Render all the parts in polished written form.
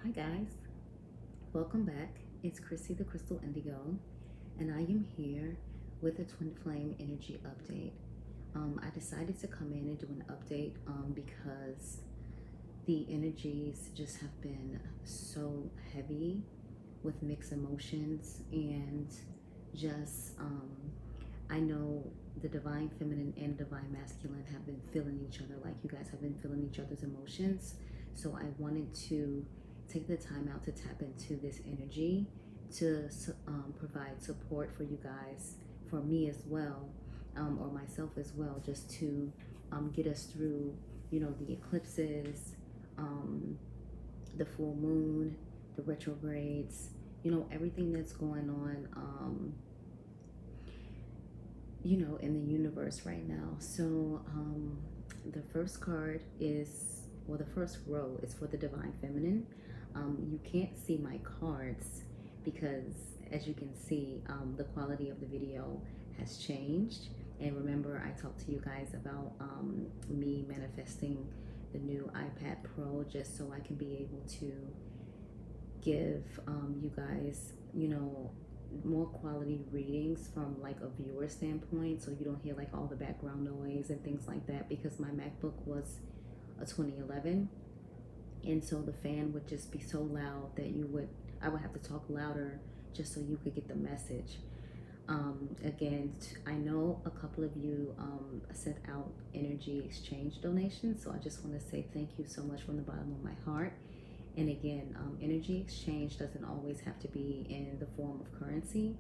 Hi guys, welcome back. It's Chrissy the Crystal Indigo, and I am here with a Twin Flame energy update. I decided to come in and do an update because the energies just have been so heavy with mixed emotions, and just I know the divine feminine and divine masculine have been feeling each other, like you guys have been feeling each other's emotions. So I wanted to take the time out to tap into this energy to provide support for you guys, for me as well, or myself as well, just to get us through, the eclipses, um, the full moon, the retrogrades, everything that's going on, in the universe right now. So the first card is, well, the first row is for the divine feminine. You can't see my cards because, as you can see, the quality of the video has changed. And remember, I talked to you guys about me manifesting the new iPad Pro just so I can be able to give you guys, more quality readings from like a viewer standpoint, so you don't hear like all the background noise and things like that, because my MacBook was a 2011, and so the fan would just be so loud that I would have to talk louder just so you could get the message. Again, I know a couple of you sent out energy exchange donations, so I just want to say thank you so much from the bottom of my heart. And again, energy exchange doesn't always have to be in the form of currency.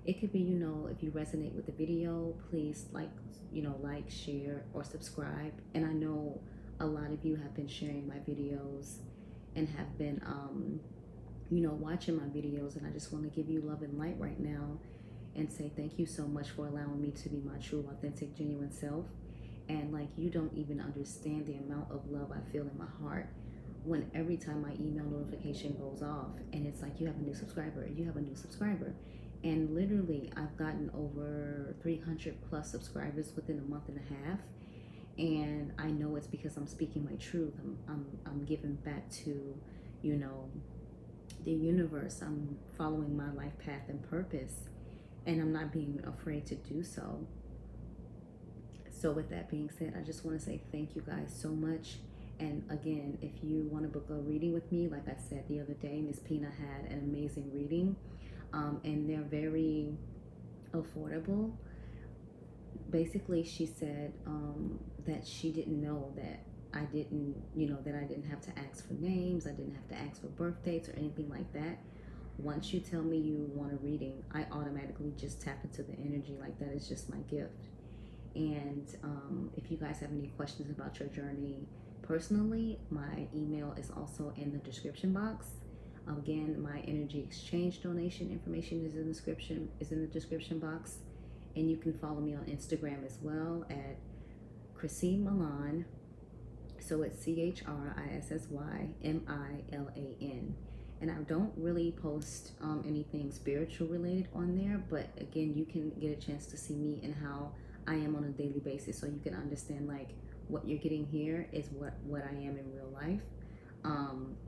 It could be, if you resonate with the video, please like, share, or subscribe. And I know a lot of you have been sharing my videos and have been, watching my videos. And I just want to give you love and light right now and say thank you so much for allowing me to be my true, authentic, genuine self. And like, you don't even understand the amount of love I feel in my heart when every time my email notification goes off and it's like, you have a new subscriber, you have a new subscriber. And literally, I've gotten over 300 plus subscribers within a month and a half. And I know it's because I'm speaking my truth. I'm giving back to, the universe. I'm following my life path and purpose, and I'm not being afraid to do so. So with that being said, I just want to say thank you guys so much. And again, if you want to book a reading with me, like I said the other day, Miss Pina had an amazing reading, and they're very affordable. Basically, she said that she didn't know that I didn't, that I didn't have to ask for names, I didn't have to ask for birth dates or anything like that. Once you tell me you want a reading, I automatically just tap into the energy. Like, that is just my gift. And if you guys have any questions about your journey personally, my email is also in the description box. Again, my energy exchange donation information is in the description box. And you can follow me on Instagram as well at Chrissy Milan. So it's ChrissysYmilan. And I don't really post anything spiritual related on there, but again, you can get a chance to see me and how I am on a daily basis, so you can understand like what you're getting here is what I am in real life.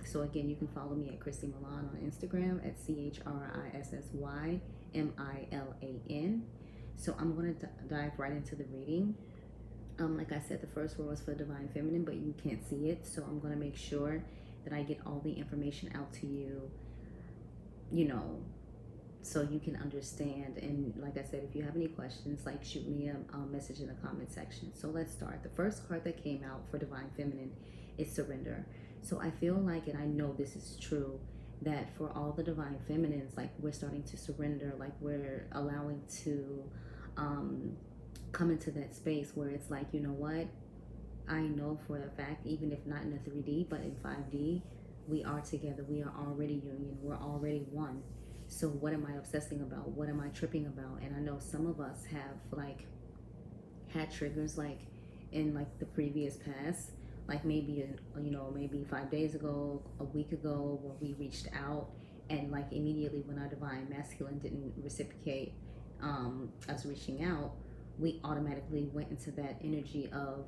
So again, you can follow me at Chrissy Milan on Instagram at ChrissysYmilan. So I'm going to dive right into the reading. Like I said, the first row is for divine feminine, but you can't see it, so I'm going to make sure that I get all the information out to you, so you can understand. And like I said, if you have any questions, like, shoot me a message in the comment section. So let's start. The first card that came out for divine feminine is surrender. So I feel like, and I know this is true, that for all the divine feminines, like, we're starting to surrender, like we're allowing to come into that space where it's like, you know what, I know for a fact, even if not in the 3D but in 5D, we are together. We are already union. We're already one. So what am I obsessing about? What am I tripping about? And I know some of us have like had triggers like in like the previous past, like maybe maybe 5 days ago, a week ago, where we reached out, and like immediately when our divine masculine didn't reciprocate us reaching out, we automatically went into that energy of,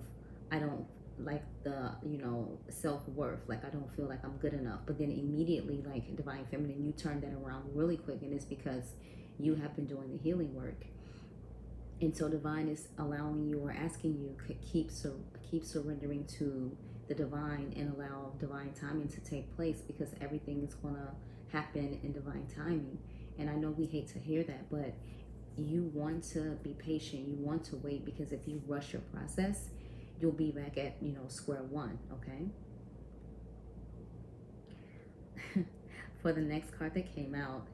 I don't like the, you know, self-worth, like I don't feel like I'm good enough. But then immediately, like divine feminine, you turn that around really quick, and it's because you have been doing the healing work. And so divine is allowing you or asking you keep surrendering to the divine and allow divine timing to take place, because everything is going to happen in divine timing. And I know we hate to hear that, but you want to be patient, you want to wait, because if you rush your process, you'll be back at, you know, square one. Okay. For the next card that came out,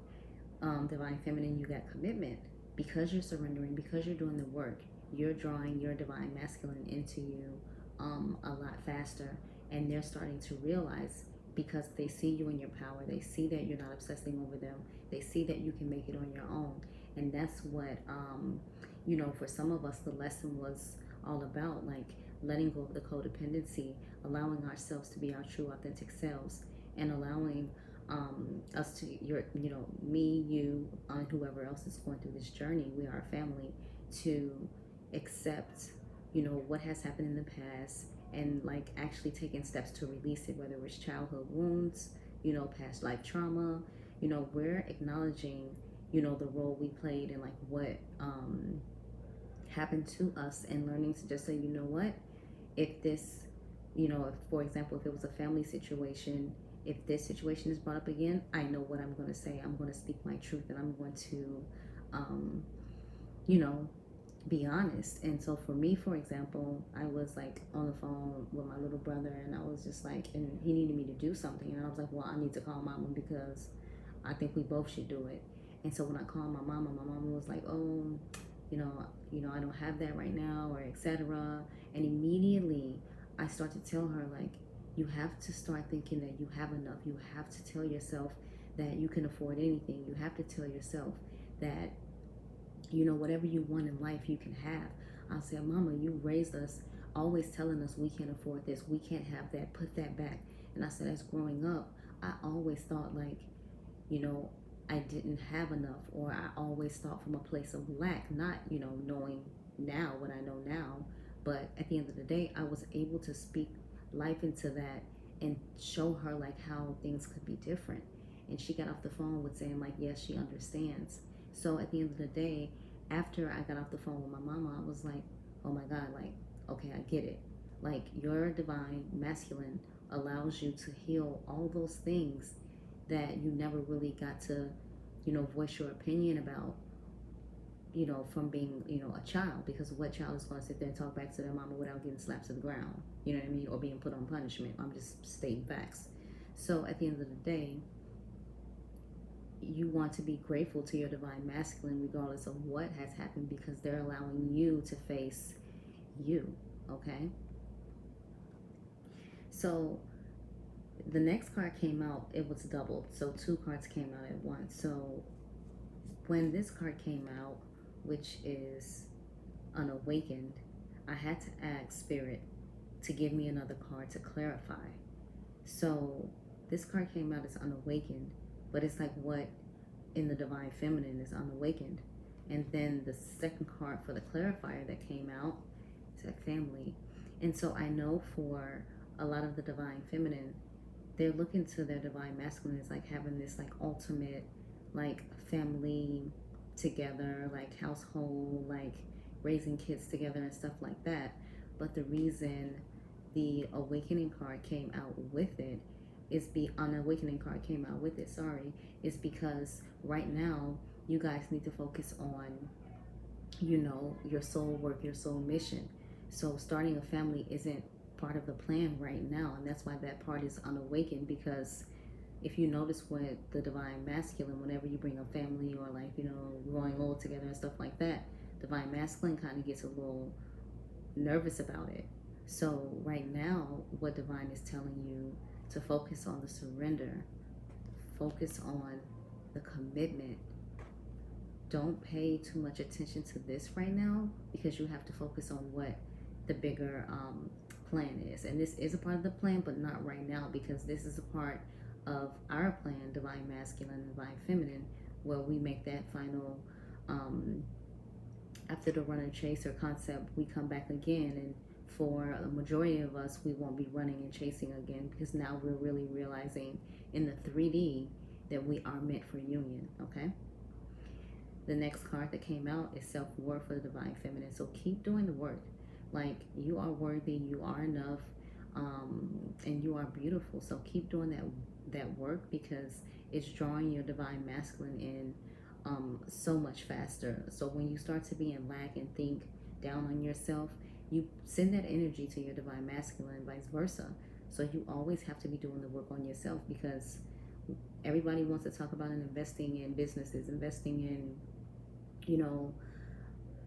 divine feminine, you got commitment. Because you're surrendering, because you're doing the work, you're drawing your divine masculine into you a lot faster. And they're starting to realize, because they see you in your power, they see that you're not obsessing over them, they see that you can make it on your own. And that's what, you know, for some of us, the lesson was all about, like letting go of the codependency, allowing ourselves to be our true authentic selves, and allowing us to, you know, me, you, whoever else is going through this journey, we are a family, to accept, you know, what has happened in the past, and like actually taking steps to release it, whether it's childhood wounds, you know, past life trauma. You know, we're acknowledging, you know, the role we played, and like what happened to us, and learning to just say, you know what, if this, you know, if, for example, if it was a family situation, if this situation is brought up again, I know what I'm going to say. I'm going to speak my truth, and I'm going to, you know, be honest. And so for me, for example, I was like on the phone with my little brother, and I was just like, and he needed me to do something. And I was like, well, I need to call mama, because I think we both should do it. And so when I called my mama was like, oh, I don't have that right now, or etc. And immediately I start to tell her, like, you have to start thinking that you have enough. You have to tell yourself that you can afford anything. You have to tell yourself that, you know, whatever you want in life, you can have. I said, mama, you raised us always telling us we can't afford this, we can't have that, put that back. And I said, as growing up, I always thought, like, you know, I didn't have enough, or I always thought from a place of lack, not, you know, knowing now what I know now. But at the end of the day, I was able to speak life into that and show her like how things could be different. And she got off the phone with saying, like, yes, she understands. So at the end of the day, after I got off the phone with my mama, I was like, oh my God, like, okay, I get it. Like, your divine masculine allows you to heal all those things that you never really got to, you know, voice your opinion about, you know, from being, you know, a child. Because what child is going to sit there and talk back to their mama without getting slapped to the ground? You know what I mean? Or being put on punishment. I'm just stating facts. So at the end of the day, you want to be grateful to your divine masculine regardless of what has happened, because they're allowing you to face you. Okay? So the next card came out, it was doubled. So two cards came out at once. So when this card came out, which is unawakened, I had to ask Spirit to give me another card to clarify. So this card came out as unawakened, but it's like what in the divine feminine is unawakened. And then the second card for the clarifier that came out is like family. And so I know for a lot of the divine feminine, they're looking to their divine masculine as like having this like ultimate like family together, like household, like raising kids together and stuff like that. But the reason the awakening card came out with it is unawakening card came out with it, sorry, is because right now you guys need to focus on, you know, your soul work, your soul mission. So starting a family isn't part of the plan right now, and that's why that part is unawakened. Because if you notice with the divine masculine, whenever you bring a family or like, you know, growing old together and stuff like that, divine masculine kind of gets a little nervous about it. So right now, what divine is telling you to focus on the surrender, focus on the commitment. Don't pay too much attention to this right now, because you have to focus on what the bigger plan is. And this is a part of the plan, but not right now, because this is a part of our plan, divine masculine, divine feminine, where we make that final, after the runner chaser concept, we come back again and for the majority of us, we won't be running and chasing again, because now we're really realizing in the 3D that we are meant for union, okay? The next card that came out is self-worth for the divine feminine. So keep doing the work. Like, you are worthy, you are enough, and you are beautiful. So keep doing that work, because it's drawing your divine masculine in so much faster. So when you start to be in lack and think down on yourself, you send that energy to your divine masculine and vice versa. So you always have to be doing the work on yourself, because everybody wants to talk about investing in businesses, investing in,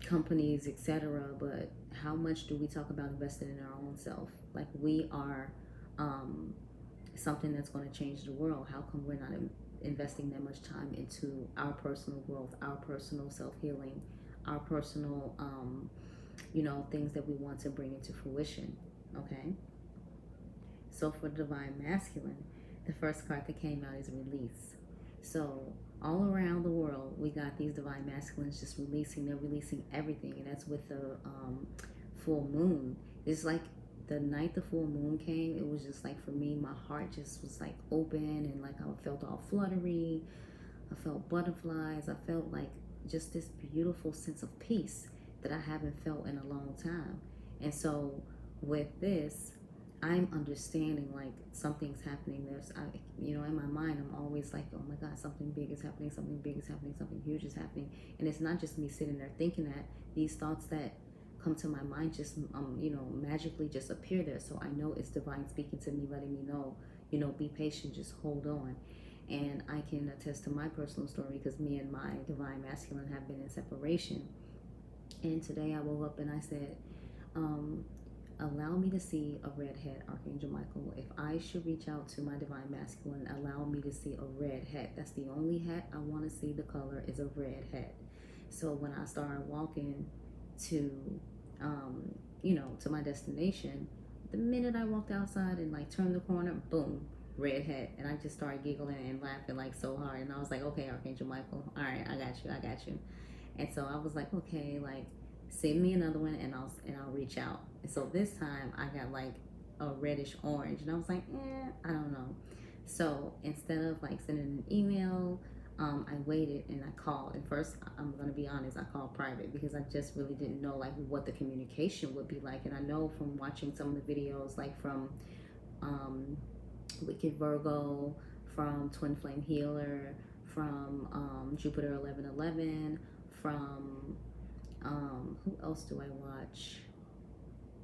companies, etc. But how much do we talk about investing in our own self? Like, we are something that's going to change the world. How come we're not investing that much time into our personal growth, our personal self-healing, our personal things that we want to bring into fruition? Okay, so for the divine masculine, the first card that came out is release. So all around the world, we got these divine masculines just releasing. They're releasing everything, and that's with the full moon. It's like the night the full moon came, it was just like, for me, my heart just was like open, and like I felt all fluttery. I felt butterflies. I felt like just this beautiful sense of peace that I haven't felt in a long time. And so with this, I'm understanding like something's happening. In my mind, I'm always like, oh my God, something big is happening, something big is happening, something huge is happening. And it's not just me sitting there thinking that. These thoughts that come to my mind just, magically just appear there. So I know it's divine speaking to me, letting me know, be patient, just hold on. And I can attest to my personal story, because me and my divine masculine have been in separation. And today I woke up and I said, allow me to see a red hat, Archangel Michael. If I should reach out to my divine masculine, allow me to see a red hat. That's the only hat I want to see. The color is a red hat. So when I started walking to, to my destination, the minute I walked outside and like turned the corner, boom, red hat. And I just started giggling and laughing like so hard. And I was like, okay, Archangel Michael, all right, I got you. And so I was like, okay, like, send me another one, and I'll reach out. And so this time I got like a reddish orange, and I was like, I don't know. So instead of like sending an email, I waited and I called. And first, I'm gonna be honest, I called private, because I just really didn't know like what the communication would be like. And I know from watching some of the videos, like from Wicked Virgo, from Twinflame Healer, from Jupiter 1111, from who else do I watch?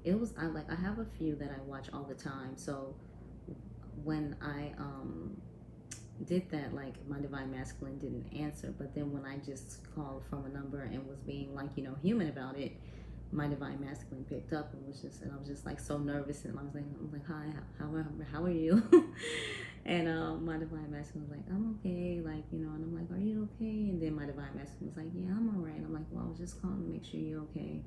I have a few that I watch all the time. So when I did that, like, my divine masculine didn't answer. But then when I just called from a number and was being like, human about it, my divine masculine picked up and I was just like so nervous, and I was like, hi, how are you? And my divine masculine was like, I'm okay, like, and I'm like, are you okay? And then my divine masculine was like, yeah, I'm all right. And I'm like, well, I was just calling to make sure you're okay.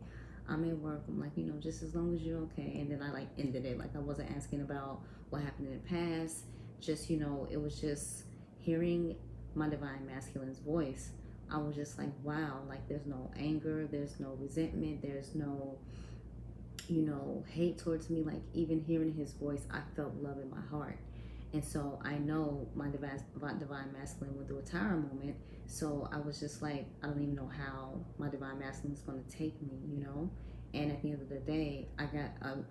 I'm at work. I'm like, just as long as you're okay. And then I like ended it. Like, I wasn't asking about what happened in the past. Just, it was just hearing my divine masculine's voice. I was just like, wow, like, there's no anger, there's no resentment, there's no, hate towards me. Like, even hearing his voice, I felt love in my heart. And so I know my divine masculine went through a tower moment. So I was just like, I don't even know how my divine masculine is going to take me, And at the end of the day, I got a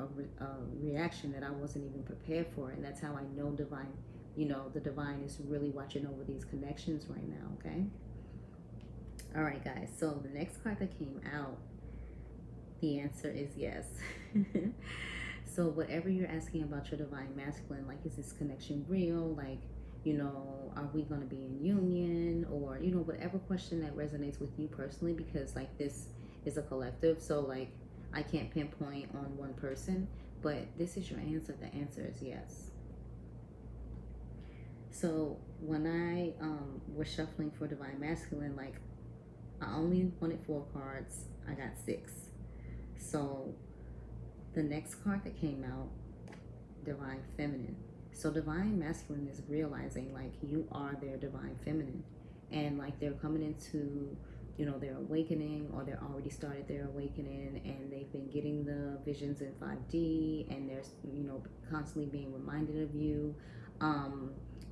reaction that I wasn't even prepared for. And that's how I know divine, the divine is really watching over these connections right now, okay? All right, guys. So the next card that came out, the answer is yes. So whatever you're asking about your divine masculine, like, is this connection real? Like, are we going to be in union? Or, whatever question that resonates with you personally, because like, this is a collective. So like, I can't pinpoint on one person, but this is your answer. The answer is yes. So when I was shuffling for divine masculine, like, I only wanted 4 cards. I got 6. So the next card that came out, divine feminine. So divine masculine is realizing like you are their divine feminine, and like they're coming into you know, their awakening, or they're already started their awakening, and they've been getting the visions in 5D, and they're, you know, constantly being reminded of you.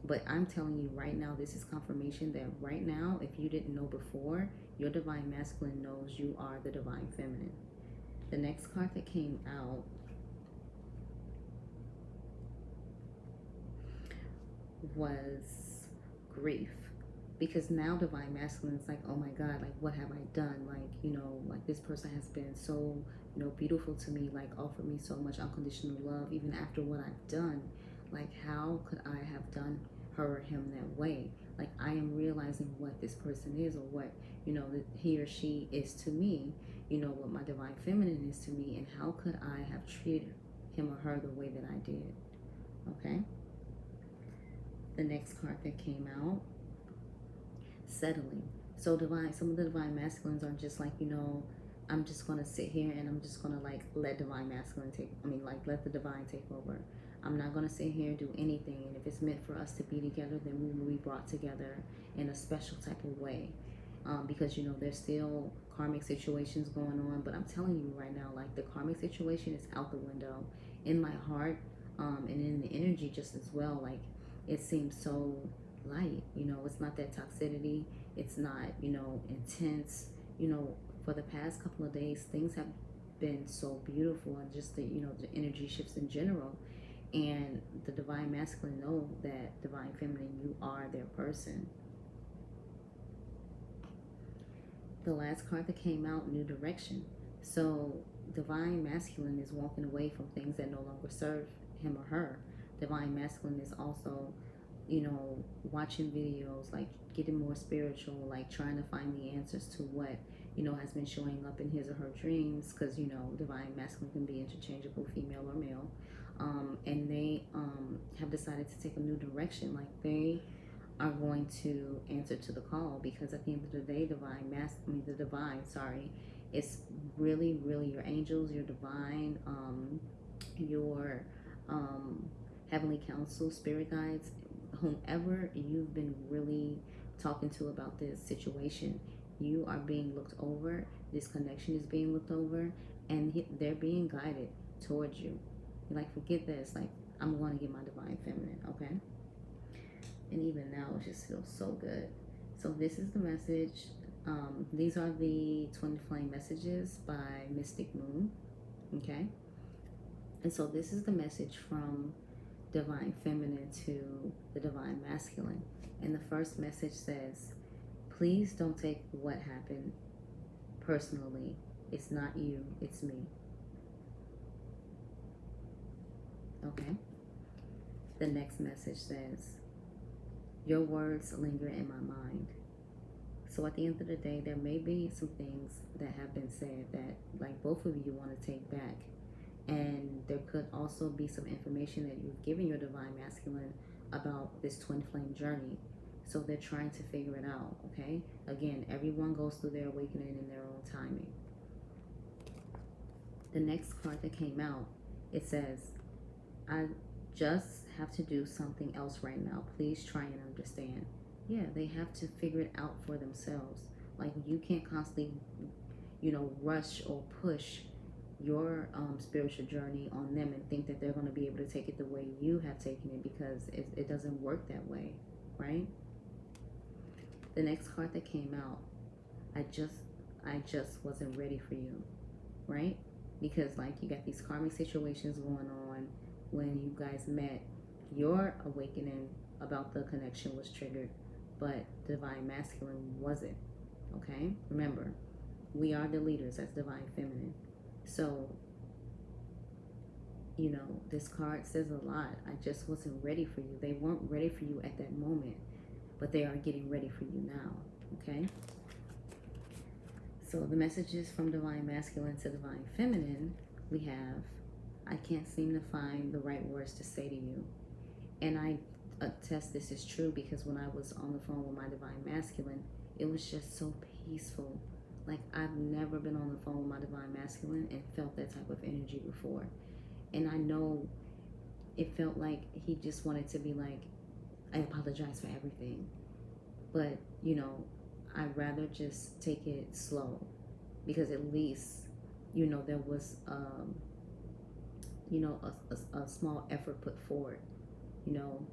But I'm telling you right now, this is confirmation that right now, if you didn't know before, your divine masculine knows you are the divine feminine. The next card that came out was grief, because now divine masculine is like, oh my god, like what have I done? Like, you know, like this person has been so, you know, beautiful to me, like offered me so much unconditional love even after what I've done. Like, how could I have done her or him that way? Like, I am realizing what this person is, or what, you know, that he or she is to me, you know, what my divine feminine is to me, and how could I have treated him or her the way that I did? Okay. The next card that came out, settling. So divine, some of the divine masculines are just like, you know, I'm just gonna sit here and I'm just gonna like let divine masculine take, like let the divine take over. I'm not gonna sit here and do anything. And if it's meant for us to be together, then we will be brought together in a special type of way. Because, you know, there's still karmic situations going on, but I'm telling you right now, like the karmic situation is out the window in my heart, and in the energy just as well. Like, it seems so light, you know, it's not that toxicity, it's not, you know, intense. You know, for the past couple of days, things have been so beautiful, and just the, you know, the energy shifts in general. And the divine masculine know that divine feminine, you are their person. The last card that came out, new direction. So divine masculine is walking away from things that no longer serve him or her. Divine masculine is also, you know, watching videos, like getting more spiritual, like trying to find the answers to what, you know, has been showing up in his or her dreams, because, you know, divine masculine can be interchangeable, female or male. And they have decided to take a new direction. Like, they are going to answer to the call, because at the end of the day, the divine, sorry, it's really, really your angels, your divine, your heavenly counsel, spirit guides, whomever you've been really talking to about this situation. You are being looked over. This connection is being looked over, and they're being guided towards you. You're like, forget this. Like, I'm going to get my divine feminine, okay? And even now, it just feels so good. So this is the message. These are the Twinflame messages by Mystic Moon, okay? And so this is the message from divine feminine to the divine masculine. And the first message says, please don't take what happened personally. It's not you, it's me. Okay? The next message says, your words linger in my mind. So at the end of the day, there may be some things that have been said that, like, both of you want to take back. And there could also be some information that you've given your divine masculine about this twin flame journey. So they're trying to figure it out, okay? Again, everyone goes through their awakening in their own timing. The next card that came out, it says, I just have to do something else right now. Please try and understand. Yeah, they have to figure it out for themselves. Like, you can't constantly, you know, rush or push your spiritual journey on them and think that they're going to be able to take it the way you have taken it, because it doesn't work that way, right? The next card that came out, I just wasn't ready for you, right? Because, like, you got these karmic situations going on. When you guys met, your awakening about the connection was triggered, but divine masculine wasn't, okay? Remember, we are the leaders as divine feminine. So, you know, this card says a lot. I just wasn't ready for you. They weren't ready for you at that moment, but they are getting ready for you now, okay? So the messages from divine masculine to divine feminine, we have, I can't seem to find the right words to say to you. And I attest this is true, because when I was on the phone with my divine masculine, it was just so peaceful. Like, I've never been on the phone with my divine masculine and felt that type of energy before. And I know it felt like he just wanted to be like, I apologize for everything. But, you know, I'd rather just take it slow, because at least, you know, there was, you know, a small effort put forward. You know,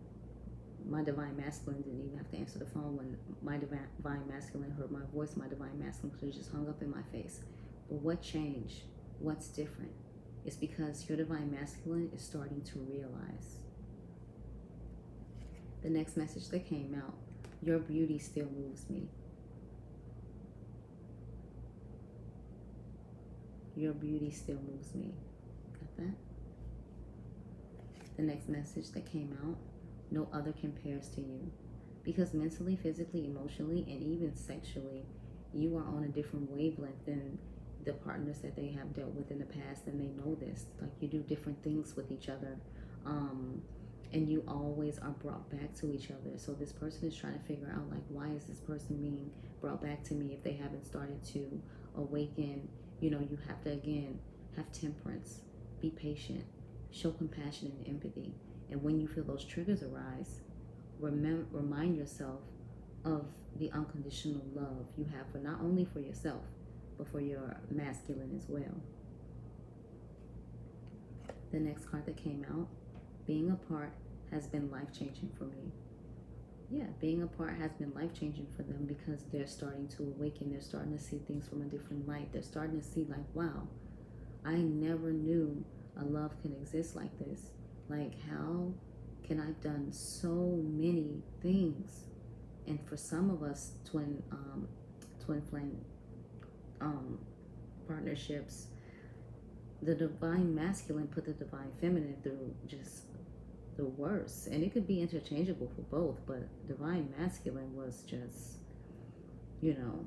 my divine masculine didn't even have to answer the phone when my divine masculine heard my voice. My divine masculine could have just hung up in my face. But what changed? What's different? It's because your divine masculine is starting to realize. The next message that came out, your beauty still moves me. Your beauty still moves me. Got that? The next message that came out, no other compares to you. Because mentally, physically, emotionally, and even sexually, you are on a different wavelength than the partners that they have dealt with in the past, and they know this. Like, you do different things with each other, and you always are brought back to each other. So this person is trying to figure out, like, why is this person being brought back to me if they haven't started to awaken? You know, you have to, again, have temperance, be patient, show compassion and empathy. And when you feel those triggers arise, remind yourself of the unconditional love you have for not only for yourself, but for your masculine as well. The next card that came out, being apart has been life-changing for me. Yeah, being apart has been life-changing for them because they're starting to awaken. They're starting to see things from a different light. They're starting to see, like, wow, I never knew a love can exist like this. Like, how can I've done so many things? And for some of us, twin flame partnerships, the divine masculine put the divine feminine through just the worst. And it could be interchangeable for both, but divine masculine was just, you know,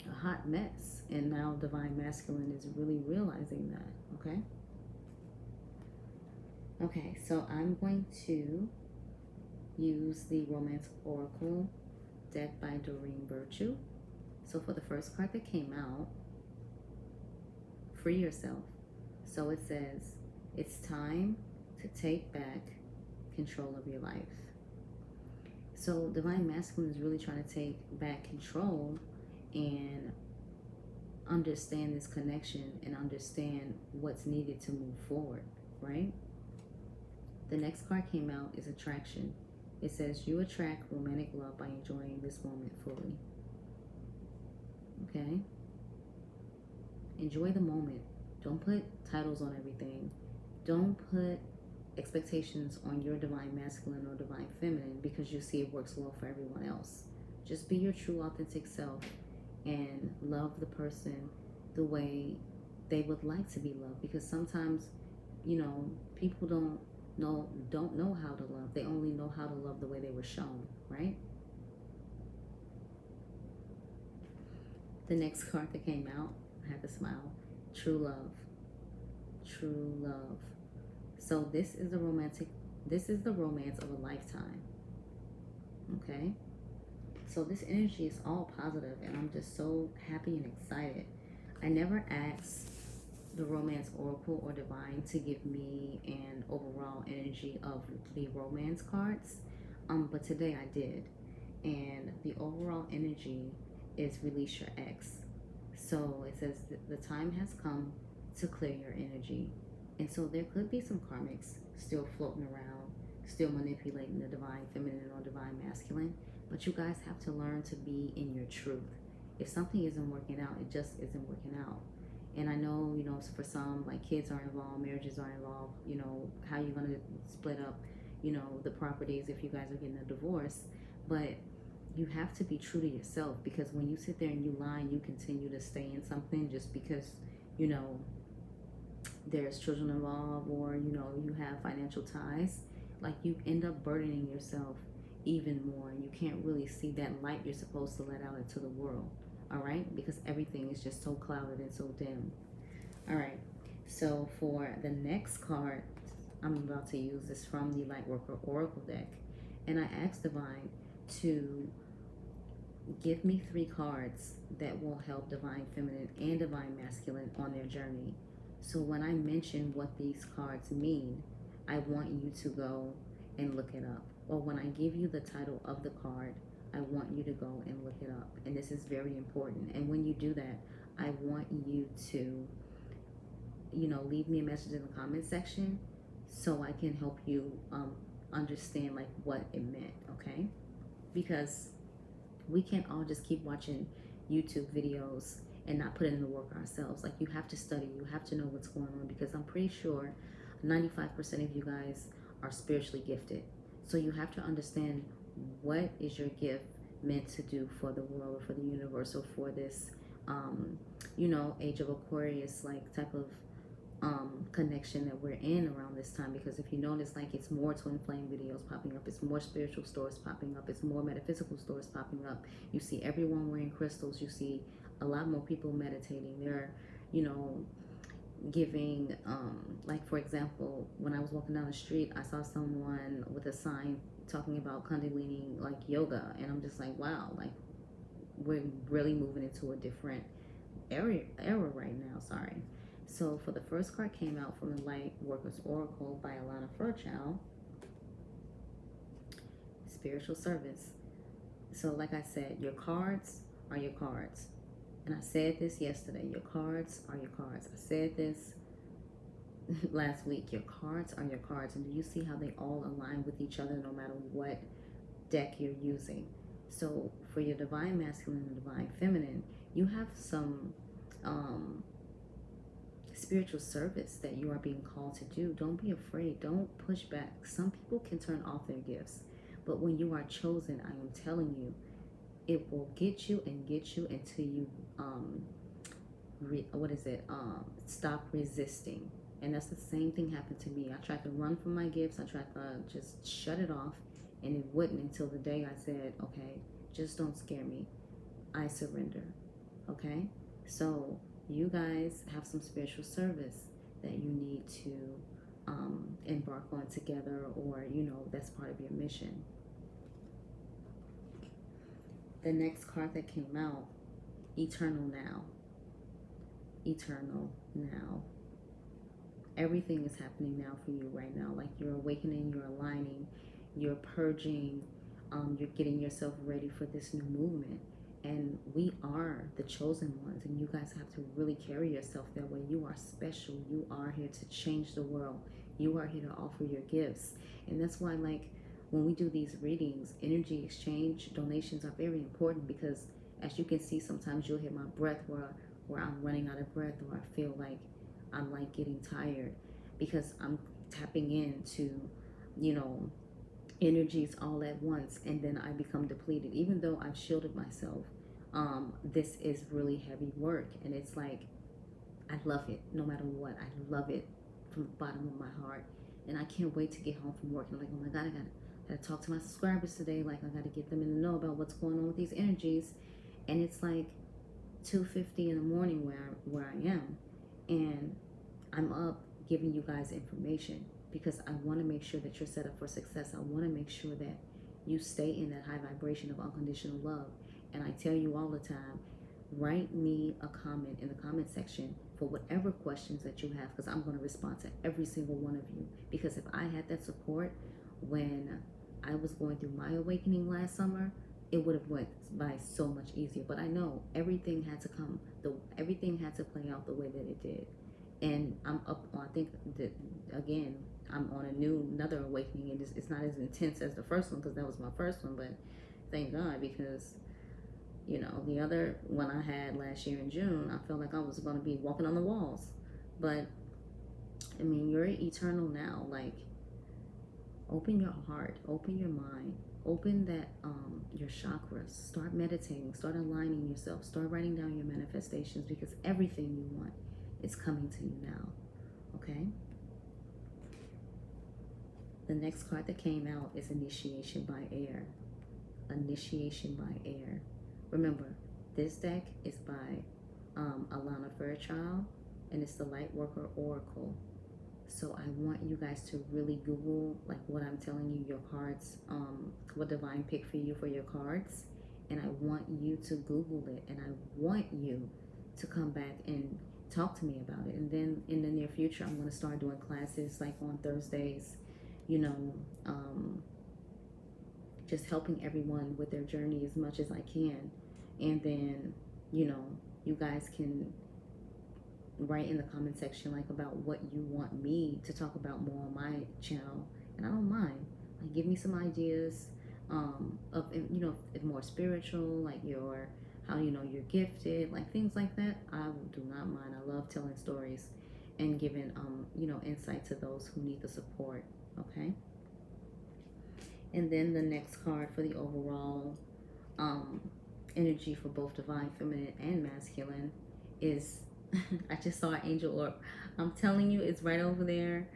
a hot mess. And now divine masculine is really realizing that. Okay, so I'm going to use the Romance Oracle deck by Doreen Virtue. So for the first card that came out, free yourself. So it says, it's time to take back control of your life. So divine masculine is really trying to take back control and understand this connection and understand what's needed to move forward, right? The next card came out is attraction. It says you attract romantic love by enjoying this moment fully. Okay? Enjoy the moment. Don't put titles on everything. Don't put expectations on your divine masculine or divine feminine because you see it works well for everyone else. Just be your true authentic self and love the person the way they would like to be loved, because sometimes, you know, people don't know how to love. They only know how to love the way they were shown, right? The next card that came out, I had to smile. True love. True love. So this is the romance of a lifetime. Okay? So this energy is all positive, and I'm just so happy and excited. I never asked the Romance Oracle or Divine to give me an overall energy of the romance cards, but today I did. And the overall energy is release your ex. So it says the time has come to clear your energy. And so there could be some karmics still floating around, still manipulating the divine feminine or divine masculine, but you guys have to learn to be in your truth. If something isn't working out, it just isn't working out. And I know, you know, for some, like, kids are involved, marriages are involved, you know, how you're going to split up, you know, the properties if you guys are getting a divorce. But you have to be true to yourself, because when you sit there and you lie and you continue to stay in something just because, you know, there's children involved or, you know, you have financial ties, like, you end up burdening yourself even more. And you can't really see that light you're supposed to let out into the world. All right, because everything is just so clouded and so dim. All right, so for the next card I'm about to use is from the Lightworker Oracle deck, and I asked Divine to give me 3 cards that will help Divine Feminine and Divine Masculine on their journey. So when I mention what these cards mean, I want you to go and look it up. Or when I give you the title of the card, I want you to go and look it up. And this is very important. And when you do that, I want you to, leave me a message in the comment section so I can help you understand like what it meant, okay? Because we can't all just keep watching YouTube videos and not put in the work ourselves. Like, you have to study, you have to know what's going on, because I'm pretty sure 95% of you guys are spiritually gifted. So you have to understand, what is your gift meant to do for the world, or for the universe, or for this age of Aquarius like type of connection that we're in around this time. Because if you notice, like, it's more twin flame videos popping up, it's more spiritual stores popping up, it's more metaphysical stores popping up. You see everyone wearing crystals, you see a lot more people meditating. They're giving like, for example, when I was walking down the street, I saw someone with a sign talking about kundalini like yoga, and I'm just like, wow, like, we're really moving into a different era right now. Sorry. So for the first card came out from the Light Workers Oracle by Alana Fairchild, spiritual service. So like I said, your cards are your cards. And I said this yesterday, your cards are your cards. I said this last week, your cards are your cards. And do you see how they all align with each other no matter what deck you're using? So for your divine masculine and divine feminine, you have some spiritual service that you are being called to do. Don't be afraid. Don't push back. Some people can turn off their gifts, but when you are chosen, I am telling you, it will get you and get you until you stop resisting. And that's the same thing happened to me. I tried to run from my gifts. I tried to just shut it off, and it wouldn't, until the day I said, okay, just don't scare me. I surrender. Okay? So you guys have some spiritual service that you need to embark on together, or that's part of your mission. The next card that came out, Eternal Now. Eternal Now. Everything is happening now for you right now. Like, you're awakening, you're aligning, you're purging, you're getting yourself ready for this new movement. And we are the chosen ones, and you guys have to really carry yourself that way. You are special. You are here to change the world. You are here to offer your gifts. And that's why, like, when we do these readings, energy exchange donations are very important, because as you can see, sometimes you'll hear my breath where I'm running out of breath, or I feel like I'm like getting tired, because I'm tapping into, energies all at once, and then I become depleted. Even though I've shielded myself, this is really heavy work, and it's like, I love it no matter what. I love it from the bottom of my heart, and I can't wait to get home from work. And I'm like, oh my God, I gotta talk to my subscribers today. Like, I gotta get them in the know about what's going on with these energies. And it's like 2:50 in the morning where I am, and I'm up giving you guys information, because I want to make sure that you're set up for success. I want to make sure that you stay in that high vibration of unconditional love. And I tell you all the time, write me a comment in the comment section for whatever questions that you have, because I'm going to respond to every single one of you. Because if I had that support when I was going through my awakening last summer, it would have went by so much easier. But I know everything had to play out the way that it did. And I'm up on, I think that, again, I'm on another awakening, and it's not as intense as the first one, because that was my first one. But thank God, because the other one I had last year in June, I felt like I was going to be walking on the walls. But I mean, you're eternal now. Like, open your heart, open your mind, open that your chakras. Start meditating, start aligning yourself, start writing down your manifestations, because everything you want is coming to you now. Okay? The next card that came out is Initiation by Air. Initiation by Air. Remember, this deck is by Alana Fairchild, and it's the Lightworker Oracle. So I want you guys to really Google, like, what I'm telling you, your cards, what divine picked for you for your cards. And I want you to Google it, and I want you to come back and talk to me about it. And then in the near future, I'm going to start doing classes like on Thursdays, just helping everyone with their journey as much as I can. And then, you know, you guys can write in the comment section like about what you want me to talk about more on my channel, and I don't mind. Like, give me some ideas of, you know, if more spiritual, like your, how, you know, you're gifted, like things like that. I do not mind. I love telling stories and giving you know, insight to those who need the support. Okay. And then the next card for the overall energy for both divine feminine and masculine is I just saw an angel orb. I'm telling you, it's right over there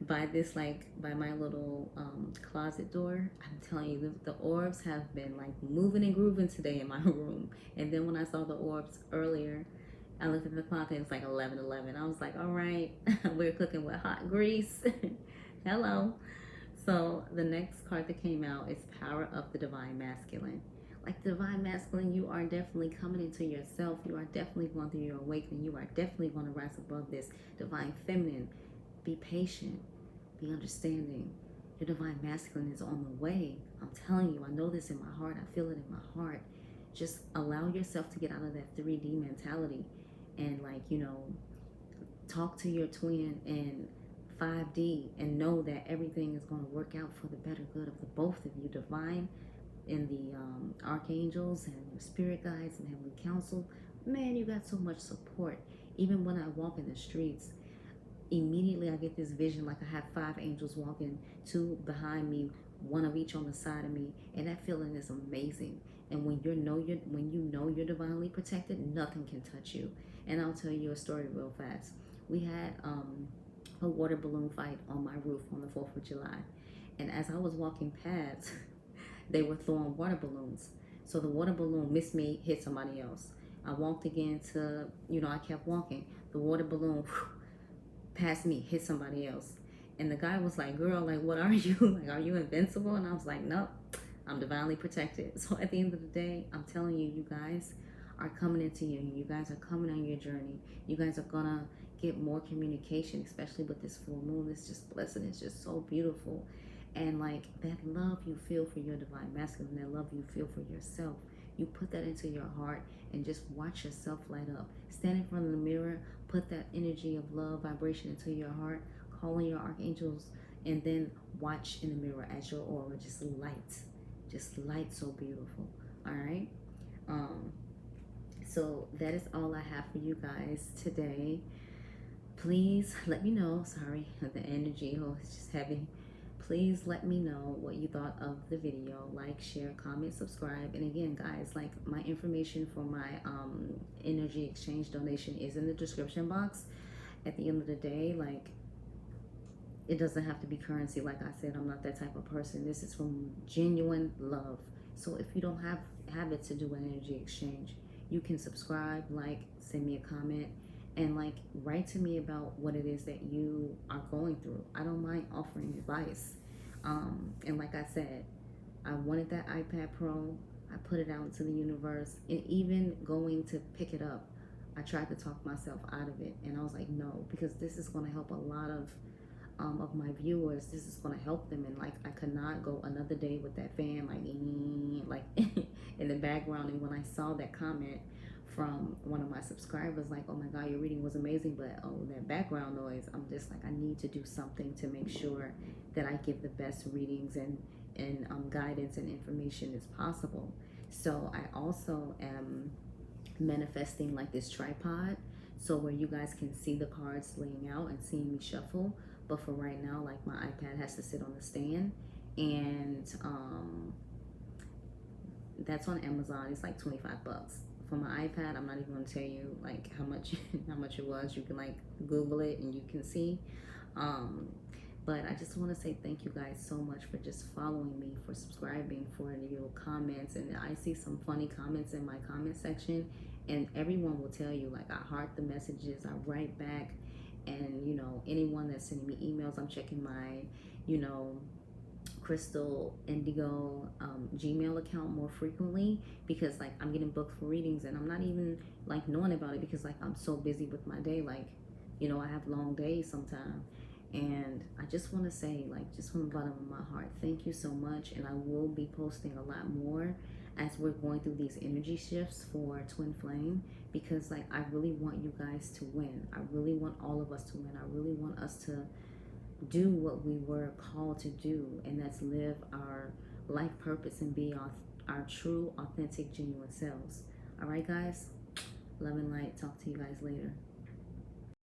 by this, like, by my little closet door. I'm telling you, the orbs have been like moving and grooving today in my room. And then when I saw the orbs earlier, I looked at the clock and it's like 11:11. I was like, all right, we're cooking with hot grease. Hello. So the next card that came out is Power of the Divine Masculine. Like, the divine masculine, you are definitely coming into yourself. You are definitely going through your awakening. You are definitely going to rise above this. Divine feminine, be patient, be understanding. Your divine masculine is on the way. I'm telling you, I know this in my heart. I feel it in my heart. Just allow yourself to get out of that 3D mentality and, like, you know, talk to your twin in 5D and know that everything is going to work out for the better good of the both of you. Divine and the archangels and your spirit guides and heavenly council, man, you got so much support. Even when I walk in the streets, immediately I get this vision like I have 5 angels walking, 2 behind me, 1 of each on the side of me, and that feeling is amazing. And when you know you're divinely protected, nothing can touch you. And I'll tell you a story real fast. We had a water balloon fight on my roof on the 4th of July, and as I was walking past, they were throwing water balloons. So the water balloon missed me, hit somebody else. I walked again to, you know, I kept walking. The water balloon passed me, hit somebody else. And the guy was like, girl, like, what are you? Like, are you invincible? And I was like, nope, I'm divinely protected. So at the end of the day, I'm telling you, you guys are coming into you. You guys are coming on your journey. You guys are going to get more communication, especially with this full moon. It's just blessing. It's just so beautiful. And like, that love you feel for your divine masculine, that love you feel for yourself, you put that into your heart and just watch yourself light up. Stand in front of the mirror, put that energy of love vibration into your heart, call on your archangels, and then watch in the mirror as your aura just light so beautiful. All right. So that is all I have for you guys today. Please let me know. Sorry, the energy, oh, it's just heavy. Please let me know what you thought of the video. Like, share, comment, subscribe. And again, guys, like, my information for my energy exchange donation is in the description box. At the end of the day, like, it doesn't have to be currency. Like I said, I'm not that type of person. This is from genuine love. So if you don't have it to do an energy exchange, you can subscribe, like, send me a comment, and like, write to me about what it is that you are going through. I don't mind offering advice. And like I said, I wanted that iPad Pro. I put it out into the universe, and even going to pick it up, I tried to talk myself out of it, and I was like, no, because this is going to help a lot of my viewers. This is going to help them. And like, I could not go another day with that fan like in the background. And when I saw that comment from one of my subscribers, like, oh my god, your reading was amazing, but oh, that background noise, I'm just like, I need to do something to make sure that I give the best readings and guidance and information as possible. So I also am manifesting like this tripod, so where you guys can see the cards laying out and seeing me shuffle. But for right now, like, my iPad has to sit on the stand, and that's on Amazon. It's like $25 for my iPad. I'm not even going to tell you like how much it was. You can like Google it and you can see. But I just want to say thank you guys so much for just following me, for subscribing, for your comments. And I see some funny comments in my comment section, and everyone will tell you, like, I heart the messages, I write back. And, you know, anyone that's sending me emails, I'm checking my, you know, CashApp Gmail account more frequently, because like, I'm getting booked for readings and I'm not even like knowing about it, because like, I'm so busy with my day. Like, you know, I have long days sometimes, And I just want to say, like, just from the bottom of my heart, thank you so much. And I will be posting a lot more as we're going through these energy shifts for Twin Flame, because, like, I really want you guys to win. I really want all of us to win. I really want us to do what we were called to do, and that's live our life purpose and be our true, authentic, genuine selves. All right, guys? Love and light. Talk to you guys later.